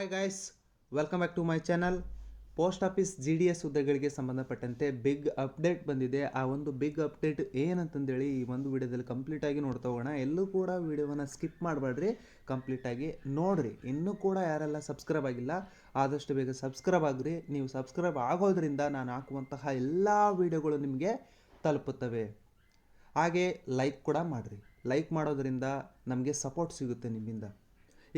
Hi guys, welcome back to my channel. Post office GDS ಹುದ್ದೆಗಳಿಗೆ ಸಂಬಂಧಪಟ್ಟಂತೆ big update ಬಂದಿದೆ. ಆ ಒಂದು ಬಿಗ್ ಅಪ್ಡೇಟ್ ಏನಂತಂದೇಳಿ ಈ ಒಂದು ವಿಡಿಯೋದಲ್ಲಿ ಕಂಪ್ಲೀಟಾಗಿ ನೋಡ್ತಾ ಹೋಗೋಣ. ಎಲ್ಲೂ ಕೂಡ ವಿಡಿಯೋವನ್ನು ಸ್ಕಿಪ್ ಮಾಡಬೇಡ್ರಿ, ಕಂಪ್ಲೀಟಾಗಿ ನೋಡಿರಿ. ಇನ್ನೂ ಕೂಡ ಯಾರೆಲ್ಲ ಸಬ್ಸ್ಕ್ರೈಬ್ ಆಗಿಲ್ಲ ಆದಷ್ಟು ಬೇಗ ಸಬ್ಸ್ಕ್ರೈಬ್ ಆಗಿರಿ. ನೀವು ಸಬ್ಸ್ಕ್ರೈಬ್ ಆಗೋದ್ರಿಂದ ನಾನು ಹಾಕುವಂತಹ ಎಲ್ಲ ವಿಡಿಯೋಗಳು ನಿಮಗೆ ತಲುಪುತ್ತವೆ. ಹಾಗೆ ಲೈಕ್ ಕೂಡ ಮಾಡಿರಿ. ಲೈಕ್ ಮಾಡೋದ್ರಿಂದ ನಮಗೆ ಸಪೋರ್ಟ್ ಸಿಗುತ್ತೆ ನಿಮ್ಮಿಂದ.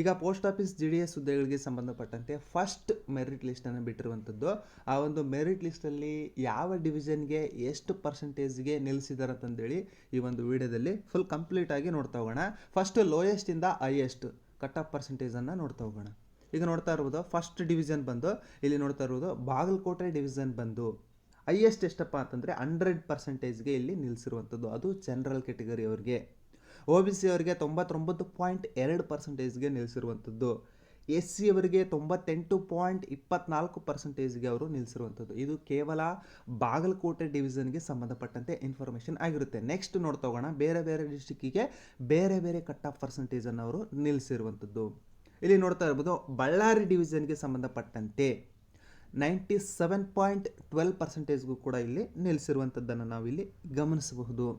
ಈಗ ಪೋಸ್ಟ್ ಆಫೀಸ್ GDS ಹುದ್ದೆಗಳಿಗೆ ಸಂಬಂಧಪಟ್ಟಂತೆ ಫಸ್ಟ್ ಮೆರಿಟ್ ಲಿಸ್ಟನ್ನು ಬಿಟ್ಟಿರುವಂಥದ್ದು. ಆ ಒಂದು ಮೆರಿಟ್ ಲಿಸ್ಟಲ್ಲಿ ಯಾವ ಡಿವಿಷನ್ಗೆ ಎಷ್ಟು ಪರ್ಸೆಂಟೇಜ್ಗೆ ನಿಲ್ಲಿಸಿದ್ದಾರೆ ಅಂತಂದೇಳಿ ಈ ಒಂದು ವಿಡಿಯೋದಲ್ಲಿ ಫುಲ್ ಕಂಪ್ಲೀಟಾಗಿ ನೋಡ್ತಾ ಹೋಗೋಣ. ಫಸ್ಟ್ ಲೋಯೆಸ್ಟಿಂದ ಹೈಯೆಸ್ಟ್ ಕಟ್ ಆಫ್ ಪರ್ಸೆಂಟೇಜನ್ನು ನೋಡ್ತಾ ಹೋಗೋಣ. ಈಗ ನೋಡ್ತಾ ಇರ್ಬೋದು ಫಸ್ಟ್ ಡಿವಿಷನ್ ಬಂದು ಇಲ್ಲಿ ನೋಡ್ತಾ ಇರ್ಬೋದು ಬಾಗಲಕೋಟೆ ಡಿವಿಷನ್ ಬಂದು ಹೈಯೆಸ್ಟ್ ಎಷ್ಟಪ್ಪ ಅಂತಂದರೆ 100%ಗೆ ಇಲ್ಲಿ ನಿಲ್ಲಿಸಿರುವಂಥದ್ದು. ಅದು ಜನರಲ್ ಕ್ಯಾಟಗರಿ ಅವರಿಗೆ. OBC ಅವರಿಗೆ 99.2%ಗೆ ನಿಲ್ಲಿಸಿರುವಂಥದ್ದು. SC ಅವರಿಗೆ 98.24%ಗೆ ಅವರು ನಿಲ್ಲಿಸಿರುವಂಥದ್ದು. ಇದು ಕೇವಲ ಬಾಗಲಕೋಟೆ ಡಿವಿಷನ್ಗೆ ಸಂಬಂಧಪಟ್ಟಂತೆ ಇನ್ಫಾರ್ಮೇಷನ್ ಆಗಿರುತ್ತೆ. ನೆಕ್ಸ್ಟ್ ನೋಡ್ತಾ ಹೋಗೋಣ, ಬೇರೆ ಬೇರೆ ಡಿಸ್ಟಿಕ್ಕಿಗೆ ಬೇರೆ ಬೇರೆ ಕಟ್ ಆಫ್ ಪರ್ಸೆಂಟೇಜನ್ನು ಅವರು ನಿಲ್ಲಿಸಿರುವಂಥದ್ದು. ಇಲ್ಲಿ ನೋಡ್ತಾ ಇರ್ಬೋದು ಬಳ್ಳಾರಿ ಡಿವಿಷನ್ಗೆ ಸಂಬಂಧಪಟ್ಟಂತೆ 97.12%ಗೂ ಕೂಡ ಇಲ್ಲಿ ನಿಲ್ಲಿಸಿರುವಂಥದ್ದನ್ನು ನಾವಿಲ್ಲಿ ಗಮನಿಸಬಹುದು.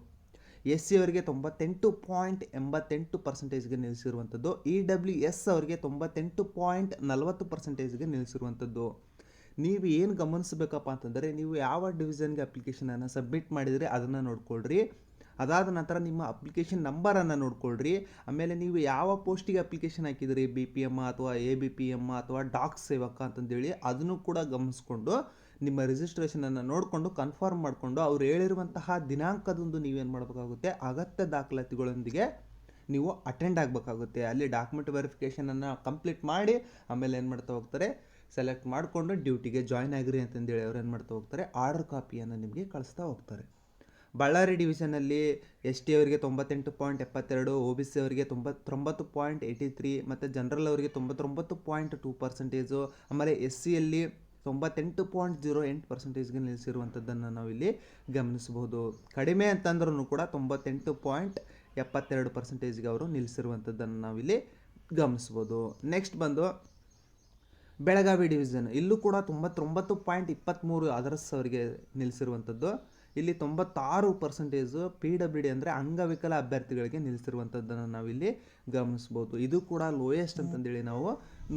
SC ಅವರಿಗೆ 98.88%ಗೆ ನಿಲ್ಲಿಸಿರುವಂಥದ್ದು. EWS ಅವರಿಗೆ 98.40%ಗೆ ನಿಲ್ಲಿಸಿರುವಂಥದ್ದು. ನೀವು ಏನು ಗಮನಿಸಬೇಕಪ್ಪ ಅಂತಂದರೆ, ನೀವು ಯಾವ ಡಿವಿಷನ್ಗೆ ಅಪ್ಲಿಕೇಶನನ್ನು ಸಬ್ಮಿಟ್ ಮಾಡಿದರೆ ಅದನ್ನು ನೋಡ್ಕೊಳ್ರಿ. ಅದಾದ ನಂತರ ನಿಮ್ಮ ಅಪ್ಲಿಕೇಶನ್ ನಂಬರನ್ನು ನೋಡ್ಕೊಳ್ರಿ. ಆಮೇಲೆ ನೀವು ಯಾವ ಪೋಸ್ಟಿಗೆ ಅಪ್ಲಿಕೇಶನ್ ಹಾಕಿದ್ರಿ, BPM ಅಥವಾ ABPM ಅಥವಾ ಡಾಕ್ ಸೇವಕ ಅಂತಂದೇಳಿ ಅದನ್ನು ಕೂಡ ಗಮನಿಸ್ಕೊಂಡು ನಿಮ್ಮ ರಿಜಿಸ್ಟ್ರೇಷನನ್ನು ನೋಡಿಕೊಂಡು ಕನ್ಫರ್ಮ್ ಮಾಡಿಕೊಂಡು ಅವ್ರು ಹೇಳಿರುವಂತಹ ದಿನಾಂಕದಂದು ನೀವೇನು ಮಾಡಬೇಕಾಗುತ್ತೆ, ಅಗತ್ಯ ದಾಖಲಾತಿಗಳೊಂದಿಗೆ ನೀವು ಅಟೆಂಡ್ ಆಗಬೇಕಾಗುತ್ತೆ. ಅಲ್ಲಿ ಡಾಕ್ಯುಮೆಂಟ್ ವೆರಿಫಿಕೇಷನನ್ನು ಕಂಪ್ಲೀಟ್ ಮಾಡಿ ಆಮೇಲೆ ಏನು ಮಾಡ್ತಾ ಹೋಗ್ತಾರೆ, ಸೆಲೆಕ್ಟ್ ಮಾಡಿಕೊಂಡು ಡ್ಯೂಟಿಗೆ ಜಾಯ್ನ್ ಆಗಿರಿ ಅಂತಂದೇಳಿ ಅವ್ರು ಏನು ಮಾಡ್ತಾ ಹೋಗ್ತಾರೆ, ಆರ್ಡರ್ ಕಾಪಿಯನ್ನು ನಿಮಗೆ ಕಳಿಸ್ತಾ ಹೋಗ್ತಾರೆ. ಬಳ್ಳಾರಿ ಡಿವಿಷನಲ್ಲಿ ST ಅವರಿಗೆ 98.72, OBC ಅವರಿಗೆ 99.83 ಮತ್ತು ಜನರಲ್ ಅವರಿಗೆ 99.2%, ಆಮೇಲೆ SCಯಲ್ಲಿ 98.08%ಗೆ ನಿಲ್ಲಿಸಿರುವಂಥದ್ದನ್ನು ನಾವಿಲ್ಲಿ ಗಮನಿಸಬಹುದು. ಕಡಿಮೆ ಅಂತಂದ್ರೂ ಕೂಡ 98.72%ಗೆ ಅವರು ನಿಲ್ಲಿಸಿರುವಂಥದ್ದನ್ನು ನಾವಿಲ್ಲಿ ಗಮನಿಸ್ಬೋದು. ನೆಕ್ಸ್ಟ್ ಬಂದು ಬೆಳಗಾವಿ ಡಿವಿಷನ್, ಇಲ್ಲೂ ಕೂಡ 99.23 ಅದರ್ಸ್ ಅವರಿಗೆ ನಿಲ್ಲಿಸಿರುವಂಥದ್ದು. ಇಲ್ಲಿ 96% PWD ಅಂದರೆ ಅಂಗವಿಕಲ ಅಭ್ಯರ್ಥಿಗಳಿಗೆ ನಿಲ್ಲಿಸಿರುವಂಥದ್ದನ್ನು ನಾವಿಲ್ಲಿ ಗಮನಿಸ್ಬೋದು. ಇದು ಕೂಡ ಲೋಯೆಸ್ಟ್ ಅಂತಂದೇಳಿ ನಾವು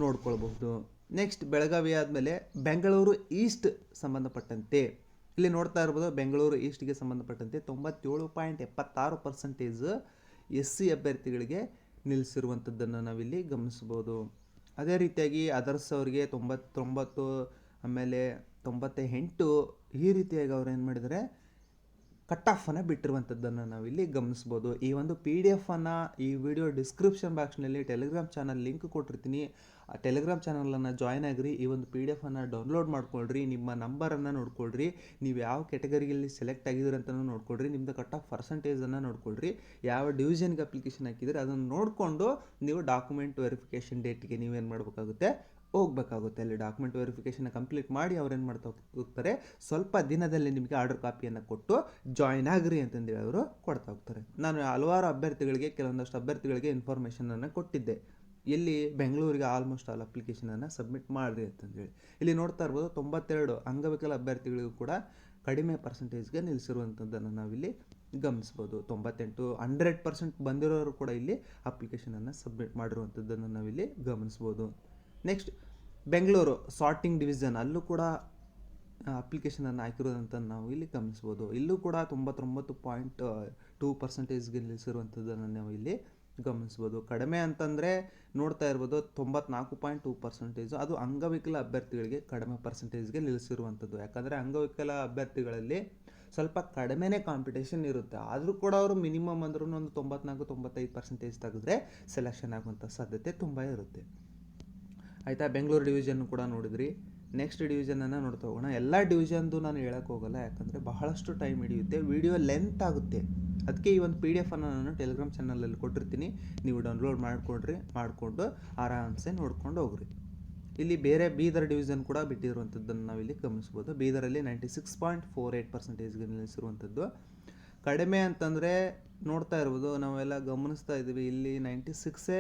ನೋಡ್ಕೊಳ್ಬಹುದು. ನೆಕ್ಸ್ಟ್ ಬೆಳಗಾವಿ ಆದಮೇಲೆ ಬೆಂಗಳೂರು ಈಸ್ಟ್ ಸಂಬಂಧಪಟ್ಟಂತೆ ಇಲ್ಲಿ ನೋಡ್ತಾ ಇರ್ಬೋದು, ಬೆಂಗಳೂರು ಈಸ್ಟ್ಗೆ ಸಂಬಂಧಪಟ್ಟಂತೆ 97.76% SC ಅಭ್ಯರ್ಥಿಗಳಿಗೆ ನಿಲ್ಲಿಸಿರುವಂಥದ್ದನ್ನು ನಾವಿಲ್ಲಿ ಗಮನಿಸ್ಬೋದು. ಅದೇ ರೀತಿಯಾಗಿ ಅದರ್ಸ್ ಅವರಿಗೆ 99, ಆಮೇಲೆ 98 ಈ ರೀತಿಯಾಗಿ ಅವ್ರು ಏನು ಮಾಡಿದ್ದಾರೆ, ಕಟ್ ಆಫನ್ನು ಬಿಟ್ಟಿರುವಂಥದ್ದನ್ನು ನಾವಿಲ್ಲಿ ಗಮನಿಸ್ಬೋದು. ಈ ಒಂದು PDF ಈ ವಿಡಿಯೋ ಡಿಸ್ಕ್ರಿಪ್ಷನ್ ಬಾಕ್ಸ್ನಲ್ಲಿ ಟೆಲಿಗ್ರಾಮ್ ಚಾನಲ್ ಲಿಂಕ್ ಕೊಟ್ಟಿರ್ತೀನಿ. ಆ ಟೆಲಿಗ್ರಾಮ್ ಚಾನಲನ್ನು ಜಾಯ್ನ್ ಆಗಿರಿ. ಈ ಒಂದು PDF ಡೌನ್ಲೋಡ್ ಮಾಡ್ಕೊಳ್ರಿ. ನಿಮ್ಮ ನಂಬರನ್ನು ನೋಡ್ಕೊಳ್ರಿ. ನೀವು ಯಾವ ಕ್ಯಾಟಗರಿಯಲ್ಲಿ ಸೆಲೆಕ್ಟ್ ಆಗಿದ್ದೀರಿ ಅಂತಲೂ ನೋಡ್ಕೊಳ್ರಿ. ನಿಮ್ಮದು ಕಟ್ ಆಫ್ ಪರ್ಸೆಂಟೇಜನ್ನು ನೋಡ್ಕೊಳ್ರಿ. ಯಾವ ಡಿವಿಷನ್ಗೆ ಅಪ್ಲಿಕೇಶನ್ ಹಾಕಿದರೆ ಅದನ್ನು ನೋಡಿಕೊಂಡು ನೀವು ಡಾಕ್ಯುಮೆಂಟ್ ವೆರಿಫಿಕೇಷನ್ ಡೇಟ್ಗೆ ನೀವೇನು ಮಾಡಬೇಕಾಗುತ್ತೆ, ಹೋಗಬೇಕಾಗುತ್ತೆ. ಅಲ್ಲಿ ಡಾಕ್ಯುಮೆಂಟ್ ವೆರಿಫಿಕೇಷನ್ ಕಂಪ್ಲೀಟ್ ಮಾಡಿ ಅವ್ರು ಏನು ಮಾಡ್ತಾ ಹೋಗ್ತಾರೆ, ಸ್ವಲ್ಪ ದಿನದಲ್ಲಿ ನಿಮಗೆ ಆರ್ಡರ್ ಕಾಪಿಯನ್ನು ಕೊಟ್ಟು ಜಾಯ್ನ್ ಆಗಿರಿ ಅಂತಂದೇಳಿ ಅವರು ಕೊಡ್ತಾ ಹೋಗ್ತಾರೆ. ನಾನು ಹಲವಾರು ಅಭ್ಯರ್ಥಿಗಳಿಗೆ, ಕೆಲವೊಂದಷ್ಟು ಅಭ್ಯರ್ಥಿಗಳಿಗೆ ಇನ್ಫಾರ್ಮೇಷನನ್ನು ಕೊಟ್ಟಿದ್ದೆ. ಇಲ್ಲಿ ಬೆಂಗಳೂರಿಗೆ ಆಲ್ಮೋಸ್ಟ್ ಆಲ್ ಅಪ್ಲಿಕೇಶನನ್ನು ಸಬ್ಮಿಟ್ ಮಾಡಿರಿ ಅಂತಂದೇಳಿ. ಇಲ್ಲಿ ನೋಡ್ತಾ ಇರ್ಬೋದು 92 ಅಂಗವಿಕಲ ಅಭ್ಯರ್ಥಿಗಳಿಗೂ ಕೂಡ ಕಡಿಮೆ ಪರ್ಸೆಂಟೇಜ್ಗೆ ನಿಲ್ಲಿಸಿರುವಂಥದ್ದನ್ನು ನಾವಿಲ್ಲಿ ಗಮನಿಸ್ಬೋದು. 98 100% ಬಂದಿರೋರು ಕೂಡ ಇಲ್ಲಿ ಅಪ್ಲಿಕೇಶನನ್ನು ಸಬ್ಮಿಟ್ ಮಾಡಿರುವಂಥದ್ದನ್ನು ನಾವಿಲ್ಲಿ ಗಮನಿಸ್ಬೋದು. ನೆಕ್ಸ್ಟ್ ಬೆಂಗಳೂರು ಸಾರ್ಟಿಂಗ್ ಡಿವಿಷನ್, ಅಲ್ಲೂ ಕೂಡ ಅಪ್ಲಿಕೇಶನನ್ನು ಹಾಕಿರೋದಂತ ನಾವು ಇಲ್ಲಿ ಗಮನಿಸ್ಬೋದು. ಇಲ್ಲೂ ಕೂಡ 99.2%ಗೆ ನಿಲ್ಲಿಸಿರುವಂಥದ್ದನ್ನು ನಾವು ಇಲ್ಲಿ ಗಮನಿಸ್ಬೋದು. ಕಡಿಮೆ ಅಂತಂದರೆ ನೋಡ್ತಾ ಇರ್ಬೋದು 94.2%, ಅದು ಅಂಗವಿಕಲ ಅಭ್ಯರ್ಥಿಗಳಿಗೆ ಕಡಿಮೆ ಪರ್ಸೆಂಟೇಜ್ಗೆ ನಿಲ್ಲಿಸಿರುವಂಥದ್ದು. ಯಾಕಂದರೆ ಅಂಗವಿಕಲ ಅಭ್ಯರ್ಥಿಗಳಲ್ಲಿ ಸ್ವಲ್ಪ ಕಡಿಮೆನೇ ಕಾಂಪಿಟೇಷನ್ ಇರುತ್ತೆ. ಆದರೂ ಕೂಡ ಅವರು ಮಿನಿಮಮ್ ಅಂದ್ರೂ ಒಂದು 94-95% ತೆಗೆದ್ರೆ ಸೆಲೆಕ್ಷನ್ ಆಗುವಂಥ ಸಾಧ್ಯತೆ ತುಂಬ ಇರುತ್ತೆ. ಆಯಿತಾ, ಬೆಂಗಳೂರು ಡಿವಿಷನ್ ಕೂಡ ನೋಡಿದ್ರಿ. ನೆಕ್ಸ್ಟ್ ಡಿವಿಷನನ್ನು ನೋಡ್ತಾ ಹೋಗೋಣ. ಎಲ್ಲ ಡಿವಿಷನ್ದು ನಾನು ಹೇಳೋಕ್ಕೆ ಹೋಗಲ್ಲ, ಯಾಕಂದರೆ ಬಹಳಷ್ಟು ಟೈಮ್ ಹಿಡಿಯುತ್ತೆ, ವಿಡಿಯೋ ಲೆಂತ್ ಆಗುತ್ತೆ. ಅದಕ್ಕೆ ಈ ಒಂದು PDF ನಾನು ಟೆಲಿಗ್ರಾಮ್ ಚಾನಲಲ್ಲಿ ಕೊಟ್ಟಿರ್ತೀನಿ. ನೀವು ಡೌನ್ಲೋಡ್ ಮಾಡಿಕೊಂಡು ಆರಾಮ್ಸೆ ನೋಡ್ಕೊಂಡು ಹೋಗ್ರಿ. ಇಲ್ಲಿ ಬೇರೆ ಬೀದರ್ ಡಿವಿಷನ್ ಕೂಡ ಬಿಟ್ಟಿರುವಂಥದ್ದನ್ನು ನಾವಿಲ್ಲಿ ಗಮನಿಸ್ಬೋದು. ಬೀದರಲ್ಲಿ 96.48%ಗೆ ನಿಲ್ಲಿಸಿರುವಂಥದ್ದು. ಕಡಿಮೆ ಅಂತಂದರೆ ನೋಡ್ತಾ ಇರ್ಬೋದು, ನಾವೆಲ್ಲ ಗಮನಿಸ್ತಾ ಇದ್ದೀವಿ. ಇಲ್ಲಿ 96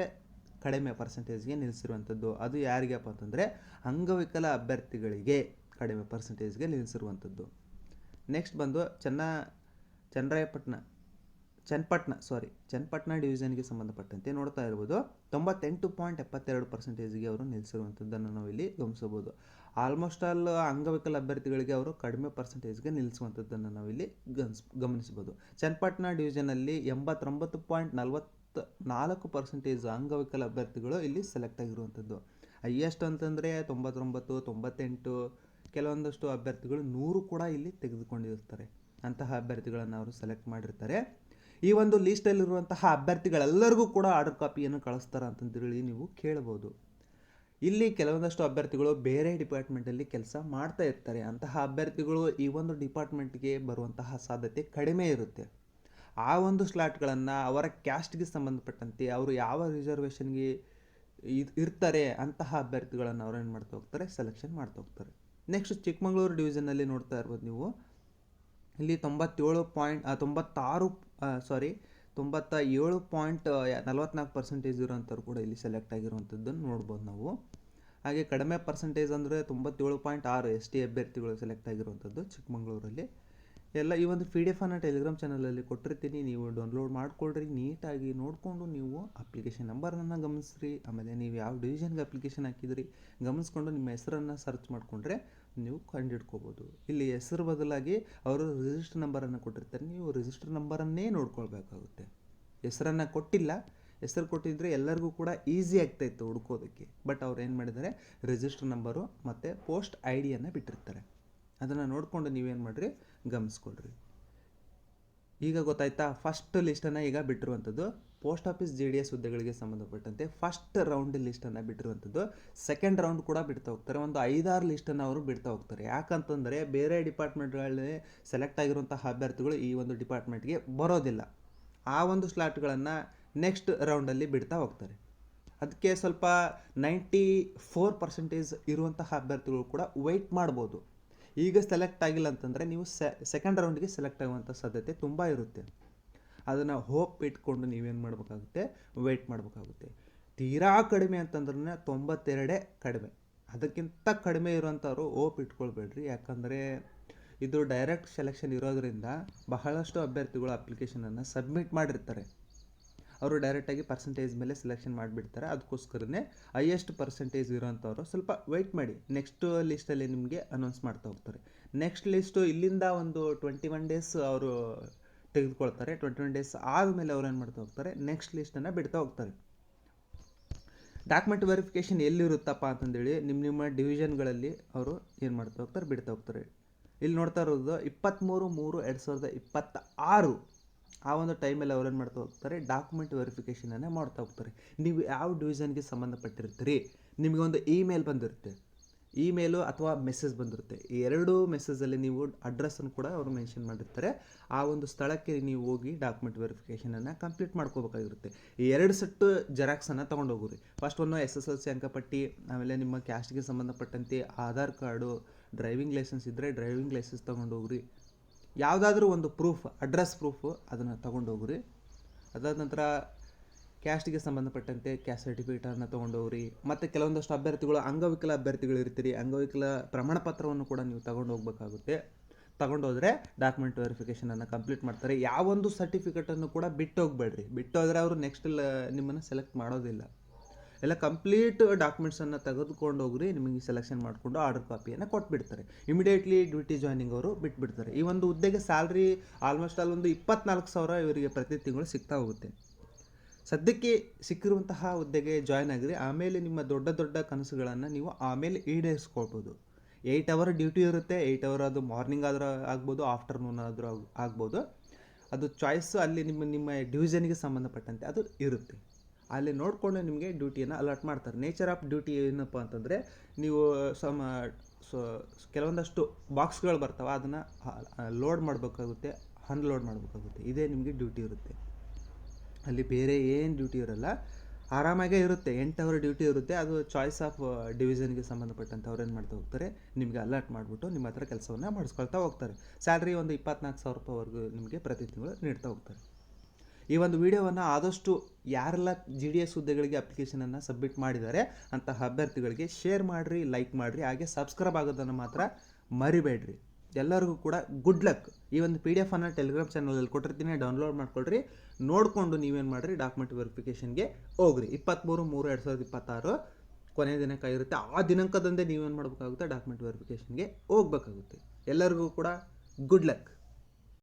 ಕಡಿಮೆ ಪರ್ಸೆಂಟೇಜ್ಗೆ ನಿಲ್ಲಿಸಿರುವಂಥದ್ದು. ಅದು ಯಾರಿಗಪ್ಪ ಅಂತಂದರೆ ಅಂಗವಿಕಲ ಅಭ್ಯರ್ಥಿಗಳಿಗೆ ಕಡಿಮೆ ಪರ್ಸೆಂಟೇಜ್ಗೆ ನಿಲ್ಲಿಸಿರುವಂಥದ್ದು. ನೆಕ್ಸ್ಟ್ ಬಂದು ಚನ್ನಪಟ್ಟಣ ಡಿವಿಷನ್ಗೆ ಸಂಬಂಧಪಟ್ಟಂತೆ ನೋಡ್ತಾ ಇರ್ಬೋದು 98.72%ಗೆ ಅವರು ನಿಲ್ಲಿಸಿರುವಂಥದ್ದನ್ನು ನಾವು ಇಲ್ಲಿ ಗಮನಿಸಬಹುದು. ಆಲ್ಮೋಸ್ಟ್ ಆಲ್ ಅಂಗವಿಕಲ ಅಭ್ಯರ್ಥಿಗಳಿಗೆ ಅವರು ಕಡಿಮೆ ಪರ್ಸೆಂಟೇಜ್ಗೆ ನಿಲ್ಲಿಸುವಂಥದ್ದನ್ನು ನಾವು ಇಲ್ಲಿ ಗಮನಿಸಬಹುದು. ಚನ್ನಪಟ್ಟಣ ಡಿವಿಷನಲ್ಲಿ 89.44% ಅಂಗವಿಕಲ ಅಭ್ಯರ್ಥಿಗಳು ಇಲ್ಲಿ ಸೆಲೆಕ್ಟ್ ಆಗಿರುವಂಥದ್ದು. ಹೈಯೆಸ್ಟ್ ಅಂತಂದರೆ 99, 98, ಕೆಲವೊಂದಷ್ಟು ಅಭ್ಯರ್ಥಿಗಳು 100 ಕೂಡ ಇಲ್ಲಿ ತೆಗೆದುಕೊಂಡಿರ್ತಾರೆ. ಅಂತಹ ಅಭ್ಯರ್ಥಿಗಳನ್ನು ಅವರು ಸೆಲೆಕ್ಟ್ ಮಾಡಿರ್ತಾರೆ. ಈ ಒಂದು ಲೀಸ್ಟಲ್ಲಿರುವಂತಹ ಅಭ್ಯರ್ಥಿಗಳೆಲ್ಲರಿಗೂ ಕೂಡ ಆರ್ಡರ್ ಕಾಪಿಯನ್ನು ಕಳಿಸ್ತಾರೆ ಅಂತಂದೇಳಿ ನೀವು ಕೇಳ್ಬೋದು. ಇಲ್ಲಿ ಕೆಲವೊಂದಷ್ಟು ಅಭ್ಯರ್ಥಿಗಳು ಬೇರೆ ಡಿಪಾರ್ಟ್ಮೆಂಟಲ್ಲಿ ಕೆಲಸ ಮಾಡ್ತಾ ಇರ್ತಾರೆ. ಅಂತಹ ಅಭ್ಯರ್ಥಿಗಳು ಈ ಒಂದು ಡಿಪಾರ್ಟ್ಮೆಂಟ್ಗೆ ಬರುವಂತಹ ಸಾಧ್ಯತೆ ಕಡಿಮೆ ಇರುತ್ತೆ. ಆ ಒಂದು ಸ್ಲಾಟ್ಗಳನ್ನು ಅವರ ಕ್ಯಾಸ್ಟ್ಗೆ ಸಂಬಂಧಪಟ್ಟಂತೆ ಅವರು ಯಾವ ರಿಸರ್ವೇಷನ್ಗೆ ಇರ್ತಾರೆ ಅಂತಹ ಅಭ್ಯರ್ಥಿಗಳನ್ನು ಅವ್ರು ಏನು ಮಾಡ್ತಾ ಹೋಗ್ತಾರೆ, ಸೆಲೆಕ್ಷನ್ ಮಾಡ್ತಾ ಹೋಗ್ತಾರೆ. ನೆಕ್ಸ್ಟ್ ಚಿಕ್ಕಮಗಳೂರು ಡಿವಿಷನಲ್ಲಿ ನೋಡ್ತಾ ಇರ್ಬೋದು ನೀವು. ಇಲ್ಲಿ 97.44% ಇರೋಂಥವ್ರು ಕೂಡ ಇಲ್ಲಿ ಸೆಲೆಕ್ಟ್ ಆಗಿರುವಂಥದ್ದನ್ನು ನೋಡ್ಬೋದು ನಾವು. ಹಾಗೆ ಕಡಿಮೆ ಪರ್ಸೆಂಟೇಜ್ ಅಂದರೆ 97.6 ST ಅಭ್ಯರ್ಥಿಗಳು ಸೆಲೆಕ್ಟ್ ಆಗಿರುವಂಥದ್ದು ಚಿಕ್ಕಮಗಳೂರಲ್ಲಿ. ಎಲ್ಲ ಈ ಒಂದು PDF ಅನ್ನು ಟೆಲಿಗ್ರಾಮ್ ಚಾನಲಲ್ಲಿ ಕೊಟ್ಟಿರ್ತೀನಿ, ನೀವು ಡೌನ್ಲೋಡ್ ಮಾಡ್ಕೊಳ್ರಿ. ನೀಟಾಗಿ ನೋಡಿಕೊಂಡು ನೀವು ಅಪ್ಲಿಕೇಶನ್ ನಂಬರನ್ನು ಗಮನಿಸ್ರಿ. ಆಮೇಲೆ ನೀವು ಯಾವ ಡಿವಿಷನ್ಗೆ ಅಪ್ಲಿಕೇಶನ್ ಹಾಕಿದ್ರಿ ಗಮನಿಸ್ಕೊಂಡು ನಿಮ್ಮ ಹೆಸರನ್ನು ಸರ್ಚ್ ಮಾಡಿಕೊಂಡ್ರೆ ನೀವು ಕಂಡುಹಿಡ್ಕೋಬೋದು. ಇಲ್ಲಿ ಹೆಸರು ಬದಲಾಗಿ ಅವರು ರಿಜಿಸ್ಟರ್ ನಂಬರನ್ನು ಕೊಟ್ಟಿರ್ತಾರೆ, ನೀವು ರಿಜಿಸ್ಟರ್ ನಂಬರನ್ನೇ ನೋಡ್ಕೊಳ್ಬೇಕಾಗುತ್ತೆ. ಹೆಸರನ್ನು ಕೊಟ್ಟಿಲ್ಲ, ಹೆಸರು ಕೊಟ್ಟಿದ್ರೆ ಎಲ್ಲರಿಗೂ ಕೂಡ ಈಸಿ ಆಗ್ತಾಯಿತ್ತು ಹುಡ್ಕೋದಕ್ಕೆ. ಬಟ್ ಅವ್ರು ಏನು ಮಾಡಿದ್ದಾರೆ, ರಿಜಿಸ್ಟರ್ ನಂಬರು ಮತ್ತು ಪೋಸ್ಟ್ ID ಬಿಟ್ಟಿರ್ತಾರೆ. ಅದನ್ನು ನೋಡಿಕೊಂಡು ನೀವೇನು ಮಾಡಿರಿ, ಗಮನಿಸ್ಕೊಳ್ರಿ. ಈಗ ಗೊತ್ತಾಯ್ತಾ, ಫಸ್ಟ್ ಲಿಸ್ಟನ್ನು ಈಗ ಬಿಟ್ಟಿರುವಂಥದ್ದು ಪೋಸ್ಟ್ ಆಫೀಸ್ JDS ಹುದ್ದೆಗಳಿಗೆ ಸಂಬಂಧಪಟ್ಟಂತೆ ಫಸ್ಟ್ ರೌಂಡ್ ಲಿಸ್ಟನ್ನು ಬಿಟ್ಟಿರುವಂಥದ್ದು. ಸೆಕೆಂಡ್ ರೌಂಡ್ ಕೂಡ ಬಿಡ್ತಾ ಹೋಗ್ತಾರೆ. ಒಂದು 5-6 ಲಿಸ್ಟನ್ನು ಅವರು ಬಿಡ್ತಾ ಹೋಗ್ತಾರೆ. ಯಾಕಂತಂದರೆ ಬೇರೆ ಡಿಪಾರ್ಟ್ಮೆಂಟ್ಗಳಲ್ಲಿ ಸೆಲೆಕ್ಟ್ ಆಗಿರುವಂತಹ ಅಭ್ಯರ್ಥಿಗಳು ಈ ಒಂದು ಡಿಪಾರ್ಟ್ಮೆಂಟ್ಗೆ ಬರೋದಿಲ್ಲ. ಆ ಒಂದು ಸ್ಲಾಟ್ಗಳನ್ನು ನೆಕ್ಸ್ಟ್ ರೌಂಡಲ್ಲಿ ಬಿಡ್ತಾ ಹೋಗ್ತಾರೆ. ಅದಕ್ಕೆ ಸ್ವಲ್ಪ 94% ಇರುವಂತಹ ಅಭ್ಯರ್ಥಿಗಳು ಕೂಡ ವೆಯ್ಟ್ ಮಾಡ್ಬೋದು. ಈಗ ಸೆಲೆಕ್ಟ್ ಆಗಿಲ್ಲ ಅಂತಂದರೆ ನೀವು ಸೆಕೆಂಡ್ ರೌಂಡ್ಗೆ ಸೆಲೆಕ್ಟ್ ಆಗುವಂಥ ಸಾಧ್ಯತೆ ತುಂಬ ಇರುತ್ತೆ. ಅದನ್ನು ಹೋಪ್ ಇಟ್ಕೊಂಡು ನೀವೇನು ಮಾಡಬೇಕಾಗುತ್ತೆ, ವೆಯ್ಟ್ ಮಾಡಬೇಕಾಗುತ್ತೆ. ತೀರಾ ಕಡಿಮೆ ಅಂತಂದ್ರೆ 92 ಕಡಿಮೆ. ಅದಕ್ಕಿಂತ ಕಡಿಮೆ ಇರುವಂಥವ್ರು ಹೋಪ್ ಇಟ್ಕೊಳ್ಬೇಡ್ರಿ. ಯಾಕಂದರೆ ಇದು ಡೈರೆಕ್ಟ್ ಸೆಲೆಕ್ಷನ್ ಇರೋದರಿಂದ ಬಹಳಷ್ಟು ಅಭ್ಯರ್ಥಿಗಳು ಅಪ್ಲಿಕೇಶನನ್ನು ಸಬ್ಮಿಟ್ ಮಾಡಿರ್ತಾರೆ. ಅವರು ಡೈರೆಕ್ಟಾಗಿ ಪರ್ಸೆಂಟೇಜ್ ಮೇಲೆ ಸೆಲೆಕ್ಷನ್ ಮಾಡಿಬಿಡ್ತಾರೆ. ಅದಕ್ಕೋಸ್ಕರನೇ ಹೈಯೆಸ್ಟ್ ಪರ್ಸೆಂಟೇಜ್ ಇರೋಂಥವ್ರು ಸ್ವಲ್ಪ ವೆಯ್ಟ್ ಮಾಡಿ. ನೆಕ್ಸ್ಟ್ ಲಿಸ್ಟಲ್ಲಿ ನಿಮಗೆ ಅನೌನ್ಸ್ ಮಾಡ್ತಾ ಹೋಗ್ತಾರೆ. ನೆಕ್ಸ್ಟ್ ಲಿಸ್ಟು ಇಲ್ಲಿಂದ ಒಂದು 21 ಡೇಸ್ ಅವರು ತೆಗೆದುಕೊಳ್ತಾರೆ. 21 ಡೇಸ್ ಆದಮೇಲೆ ಅವ್ರು ಏನು ಮಾಡ್ತಾ ಹೋಗ್ತಾರೆ, ನೆಕ್ಸ್ಟ್ ಲಿಸ್ಟನ್ನು ಬಿಡ್ತಾ ಹೋಗ್ತಾರೆ. ಡಾಕ್ಯುಮೆಂಟ್ ವೆರಿಫಿಕೇಷನ್ ಎಲ್ಲಿರುತ್ತಪ್ಪ ಅಂತಂದೇಳಿ ನಿಮ್ಮ ಡಿವಿಷನ್ಗಳಲ್ಲಿ ಅವರು ಏನು ಮಾಡ್ತಾ ಹೋಗ್ತಾರೆ, ಬಿಡ್ತಾ ಹೋಗ್ತಾರೆ. ಇಲ್ಲಿ ನೋಡ್ತಾ ಇರೋದು 23/3/2026 ಆ ಒಂದು ಟೈಮಲ್ಲಿ ಅವ್ರು ಏನು ಮಾಡ್ತಾ ಹೋಗ್ತಾರೆ, ಡಾಕ್ಯುಮೆಂಟ್ ವೆರಿಫಿಕೇಷನನ್ನು ಮಾಡ್ತಾ ಹೋಗ್ತಾರೆ. ನೀವು ಯಾವ ಡಿವಿಷನ್ಗೆ ಸಂಬಂಧಪಟ್ಟಿರ್ತೀರಿ, ನಿಮಗೆ ಒಂದು ಇಮೇಲ್ ಬಂದಿರುತ್ತೆ, ಇಮೇಲು ಅಥವಾ ಮೆಸೇಜ್ ಬಂದಿರುತ್ತೆ. ಈ 2 ಮೆಸೇಜಲ್ಲಿ ನೀವು ಅಡ್ರೆಸ್ಸನ್ನು ಕೂಡ ಅವರು ಮೆನ್ಷನ್ ಮಾಡಿರ್ತಾರೆ. ಆ ಒಂದು ಸ್ಥಳಕ್ಕೆ ನೀವು ಹೋಗಿ ಡಾಕ್ಯುಮೆಂಟ್ ವೆರಿಫಿಕೇಷನನ್ನು ಕಂಪ್ಲೀಟ್ ಮಾಡ್ಕೋಬೇಕಾಗಿರುತ್ತೆ. ಈ 2 ಸೆಟ್ಟು ಜೆರಾಕ್ಸನ್ನು ತೊಗೊಂಡೋಗ್ರಿ. ಫಸ್ಟ್ ಒಂದು SSLC ಅಂಕಪಟ್ಟಿ, ಆಮೇಲೆ ನಿಮ್ಮ ಕ್ಯಾಸ್ಟ್ಗೆ ಸಂಬಂಧಪಟ್ಟಂತೆ ಆಧಾರ್ ಕಾರ್ಡು, ಡ್ರೈವಿಂಗ್ ಲೈಸೆನ್ಸ್ ಇದ್ದರೆ ಡ್ರೈವಿಂಗ್ ಲೈಸೆನ್ಸ್ ತೊಗೊಂಡೋಗ್ರಿ. ಯಾವುದಾದ್ರೂ ಒಂದು ಪ್ರೂಫ್, ಅಡ್ರೆಸ್ ಪ್ರೂಫು ಅದನ್ನು ತೊಗೊಂಡೋಗ್ರಿ. ಅದಾದ ನಂತರ ಕ್ಯಾಸ್ಟ್ಗೆ ಸಂಬಂಧಪಟ್ಟಂತೆ ಕ್ಯಾಸ್ಟ್ ಸರ್ಟಿಫಿಕೇಟನ್ನು ತೊಗೊಂಡೋಗ್ರಿ. ಮತ್ತು ಕೆಲವೊಂದಷ್ಟು ಅಭ್ಯರ್ಥಿಗಳು ಅಂಗವಿಕಲ ಅಭ್ಯರ್ಥಿಗಳು ಇರ್ತೀರಿ, ಅಂಗವಿಕಲ ಪ್ರಮಾಣ ಪತ್ರವನ್ನು ಕೂಡ ನೀವು ತೊಗೊಂಡೋಗ್ಬೇಕಾಗುತ್ತೆ. ತೊಗೊಂಡೋದ್ರೆ ಡಾಕ್ಯುಮೆಂಟ್ ವೆರಿಫಿಕೇಷನನ್ನು ಕಂಪ್ಲೀಟ್ ಮಾಡ್ತಾರೆ. ಯಾವೊಂದು ಸರ್ಟಿಫಿಕೇಟನ್ನು ಕೂಡ ಬಿಟ್ಟು ಹೋಗ್ಬೇಡ್ರಿ. ಬಿಟ್ಟೋದ್ರೆ ಅವರು ನೆಕ್ಸ್ಟ್ ನಿಮ್ಮನ್ನು ಸೆಲೆಕ್ಟ್ ಮಾಡೋದಿಲ್ಲ. ಎಲ್ಲ ಕಂಪ್ಲೀಟ್ ಡಾಕ್ಯುಮೆಂಟ್ಸನ್ನು ತೆಗೆದುಕೊಂಡು ಹೋಗ್ರಿ. ನಿಮಗೆ ಸೆಲೆಕ್ಷನ್ ಮಾಡಿಕೊಂಡು ಆರ್ಡರ್ ಕಾಪಿಯನ್ನು ಕೊಟ್ಬಿಡ್ತಾರೆ. ಇಮಿಡಿಯೇಟ್ಲಿ ಡ್ಯೂಟಿ ಜಾಯ್ನಿಂಗ್ ಅವರು ಬಿಟ್ಬಿಡ್ತಾರೆ. ಈ ಒಂದು ಹುದ್ದೆಗೆ ಸ್ಯಾಲ್ರಿ ಆಲ್ಮೋಸ್ಟ್ ಆಲ್ ಒಂದು 24,000 ಇವರಿಗೆ ಪ್ರತಿ ತಿಂಗಳು ಸಿಗ್ತಾ ಹೋಗುತ್ತೆ. ಸದ್ಯಕ್ಕೆ ಸಿಕ್ಕಿರುವಂತಹ ಹುದ್ದೆಗೆ ಜಾಯ್ನ್ ಆಗಿರಿ. ಆಮೇಲೆ ನಿಮ್ಮ ದೊಡ್ಡ ದೊಡ್ಡ ಕನಸುಗಳನ್ನು ನೀವು ಆಮೇಲೆ ಈಡೇರಿಸ್ಕೊಳ್ಬೋದು. 8 ಅವರ್ ಡ್ಯೂಟಿ ಇರುತ್ತೆ. 8 ಅವರ್ ಅದು ಮಾರ್ನಿಂಗ್ ಆದರೂ ಆಗ್ಬೋದು, ಆಫ್ಟರ್ನೂನ್ ಆದರೂ ಆಗ್ಬೋದು. ಅದು ಚಾಯ್ಸು ಅಲ್ಲಿ ನಿಮ್ಮ ಡಿವಿಷನ್ಗೆ ಸಂಬಂಧಪಟ್ಟಂತೆ ಅದು ಇರುತ್ತೆ. ಅಲ್ಲಿ ನೋಡಿಕೊಂಡು ನಿಮಗೆ ಡ್ಯೂಟಿಯನ್ನು ಅಲಾಟ್ ಮಾಡ್ತಾರೆ. ನೇಚರ್ ಆಫ್ ಡ್ಯೂಟಿ ಏನಪ್ಪ ಅಂತಂದರೆ, ನೀವು ಕೆಲವೊಂದಷ್ಟು ಬಾಕ್ಸ್ಗಳು ಬರ್ತಾವೆ, ಅದನ್ನು ಲೋಡ್ ಮಾಡಬೇಕಾಗುತ್ತೆ, ಅನ್ಲೋಡ್ ಮಾಡಬೇಕಾಗುತ್ತೆ. ಇದೇ ನಿಮಗೆ ಡ್ಯೂಟಿ ಇರುತ್ತೆ. ಅಲ್ಲಿ ಬೇರೆ ಏನು ಡ್ಯೂಟಿ ಇರೋಲ್ಲ, ಆರಾಮಾಗೇ ಇರುತ್ತೆ. 8 ಅವರ್ ಡ್ಯೂಟಿ ಇರುತ್ತೆ. ಅದು ಚಾಯ್ಸ್ ಆಫ್ ಡಿವಿಷನ್ಗೆ ಸಂಬಂಧಪಟ್ಟಂತೆ ಅವ್ರು ಏನು ಮಾಡ್ತಾ ಹೋಗ್ತಾರೆ, ನಿಮಗೆ ಅಲರ್ಟ್ ಮಾಡಿಬಿಟ್ಟು ನಿಮ್ಮ ಹತ್ರ ಕೆಲಸವನ್ನು ಮಾಡಿಸ್ಕೊಳ್ತಾ ಹೋಗ್ತಾರೆ. ಸ್ಯಾಲ್ರಿ ಒಂದು 24,000 ರೂಪಾಯಿವರೆಗೂ ನಿಮಗೆ ಪ್ರತಿ ತಿಂಗಳು ನೀಡ್ತಾ ಹೋಗ್ತಾರೆ. ಈ ಒಂದು ವಿಡಿಯೋವನ್ನು ಆದಷ್ಟು ಯಾರೆಲ್ಲ GDS ಹುದ್ದೆಗಳಿಗೆ ಅಪ್ಲಿಕೇಶನನ್ನು ಸಬ್ಮಿಟ್ ಮಾಡಿದ್ದಾರೆ ಅಂತಹ ಅಭ್ಯರ್ಥಿಗಳಿಗೆ ಶೇರ್ ಮಾಡಿರಿ, ಲೈಕ್ ಮಾಡಿರಿ, ಹಾಗೆ ಸಬ್ಸ್ಕ್ರೈಬ್ ಆಗೋದನ್ನು ಮಾತ್ರ ಮರಿಬೇಡ್ರಿ. ಎಲ್ಲರಿಗೂ ಕೂಡ ಗುಡ್ ಲಕ್. ಈ ಒಂದು PDF ಅನ್ನು ಟೆಲಿಗ್ರಾಮ್ ಚಾನಲಲ್ಲಿ ಕೊಟ್ಟಿರ್ತೀನಿ, ಡೌನ್ಲೋಡ್ ಮಾಡ್ಕೊಳ್ರಿ. ನೋಡಿಕೊಂಡು ನೀವೇನು ಮಾಡಿರಿ, ಡಾಕ್ಯುಮೆಂಟ್ ವೆರಿಫಿಕೇಷನ್ಗೆ ಹೋಗ್ರಿ. 23/3/2026 ಕೊನೆಯ ದಿನಾಂಕ ಇರುತ್ತೆ. ಆ ದಿನಾಂಕದಂದೇ ನೀವೇನು ಮಾಡಬೇಕಾಗುತ್ತೆ, ಡಾಕ್ಯುಮೆಂಟ್ ವೆರಿಫಿಕೇಷನ್ಗೆ ಹೋಗ್ಬೇಕಾಗುತ್ತೆ. ಎಲ್ಲರಿಗೂ ಕೂಡ ಗುಡ್ ಲಕ್.